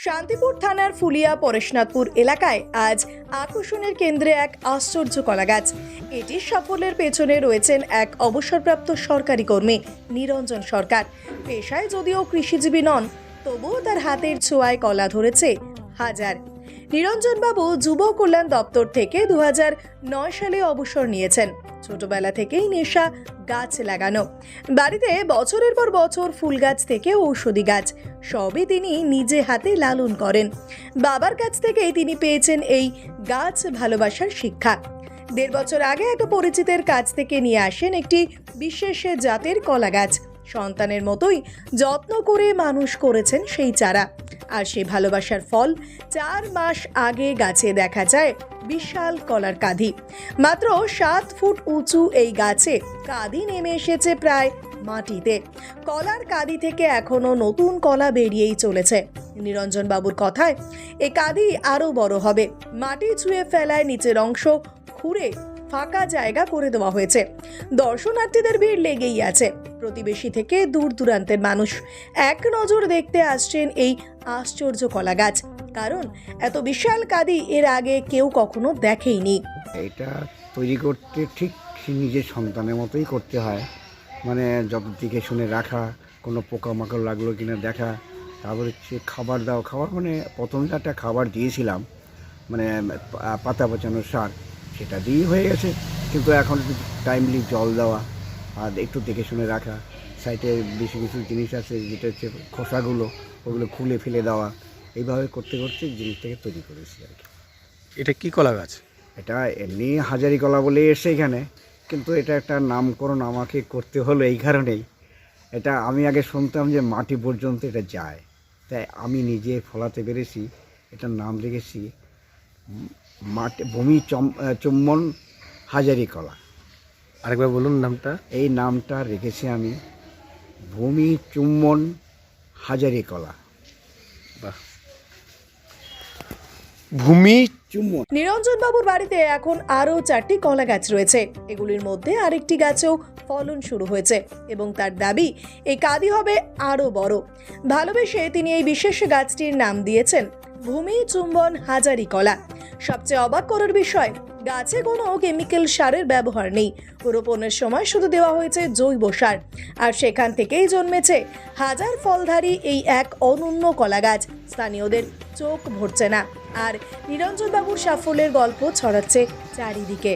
শান্তিপুর থানার ফুলিয়া পরেশনাথপুর এলাকায় আজ আকর্ষণের কেন্দ্রে এক আশ্চর্য কলা গাছ। এটির সাফল্যের পেছনে রয়েছেন এক অবসরপ্রাপ্ত সরকারি কর্মী নিরঞ্জন সরকার। পেশায় যদিও কৃষিজীবী নন, তবুও তার হাতের ছোঁয়ায় কলা ধরেছে হাজার। নিরঞ্জন বাবু যুব কল্যাণ দপ্তর থেকে 2009 সালে অবসর নিয়েছেন। ছোটবেলা থেকেই নেশা গাছ লাগানো, বাড়িতে বছরের পর বছর ফুল গাছ থেকে ঔষধি গাছ সবই তিনি নিজে হাতে লালন করেন। বাবার কাছ থেকেই তিনি পেয়েছেন এই গাছ ভালোবাসার শিক্ষা। 1.5 বছর আগে এক পরিচিতের কাছ থেকে নিয়ে আসেন একটি বিশেষ জাতের কলা গাছ। সন্তানের মতোই যত্ন করে মানুষ করেছেন সেই চারা, আর সেই ভালোবাসার ফল 4 মাস আগে গাছে দেখা যায় বিশাল কলার কাঁধি। মাত্র 7 ফুট উঁচু এই গাছে কাঁধি নেমে এসেছে প্রায় মাটিতে। কলার কাঁধি থেকে এখনো নতুন কলা বেরিয়েই চলেছে। নিরঞ্জন বাবুর কথায় এই কাঁধি আরো বড় হবে। মাটি ছুঁয়ে ফেলায় নিচের অংশ খুঁড়ে ফাঁকা জায়গা করে দেওয়া হয়েছে। দর্শনার্থীদের ভিড় লেগেই আছে। প্রতিবেশী থেকে দূর দূরান্তের মানুষ এক নজর দেখতে আসছেন এই আশ্চর্য কলা গাছ, কারণ এত বিশাল কাঁধি এর আগে কেউ কখনো দেখেইনি। এটা তৈরি করতে ঠিক নিজের সন্তানের মতোই করতে হয়, মানে যত দিকে শুনে রাখা, কোনো পোকামাকড় লাগলো কিনা দেখা, তারপর হচ্ছে খাবার দাও। খাবার মানে প্রথমে একটা খাবার দিয়েছিলাম, মানে পাতা পচানো সার, সেটা দিয়েই হয়ে গেছে। কিন্তু এখন টাইমলি জল দেওয়া আর একটু দেখে শুনে রাখা, সাইডে বেশি কিছু জিনিস আছে যেটা হচ্ছে খোসাগুলো, ওগুলো খুলে ফেলে দেওয়া, এইভাবে করতে করতে জিনিসটাকে তৈরি করেছি আর কি। এটা কি কলা গাছ? এটা এমনি হাজারি কলা বলে এসে এখানে, কিন্তু এটা একটা নামকরণ আমাকে করতে হলো এই কারণেই। এটা আমি আগে শুনতাম যে মাটি পর্যন্ত এটা যায়, তাই আমি নিজে ফলাতে পেরেছি। এটার নাম রেখেছি মাটি ভূমি চুম্বন হাজারি কলা। আরেকবার বলুন নামটা। এই নামটা রেখেছি আমি ভূমি চুম্বন হাজারি কলা। বাহ, ভূমি চুম্বন। নিরঞ্জন বাবুর বাড়িতে এখন আরো 4টি কলা গাছ রয়েছে। এগুলির মধ্যে আরেকটি গাছেও ফলন শুরু হয়েছে এবং তার দাবি এই কাঁধি হবে আরো বড়। ভালোবেসে তিনি এই বিশেষ গাছটির নাম দিয়েছেন ভূমি চুম্বন হাজারি কলা। সবচেয়ে অবাক করার বিষয়, গাছে কোনো কেমিক্যাল সারের ব্যবহার নেই। রোপণের সময় শুধু দেওয়া হয়েছে জৈব সার, আর সেখান থেকেই জন্মেছে হাজার ফলধারী এই এক অনন্য কলা গাছ। স্থানীয়দের চোখ ভরছে না, আর নিরঞ্জন বাবুর সাফল্যের গল্প ছড়াচ্ছে চারিদিকে।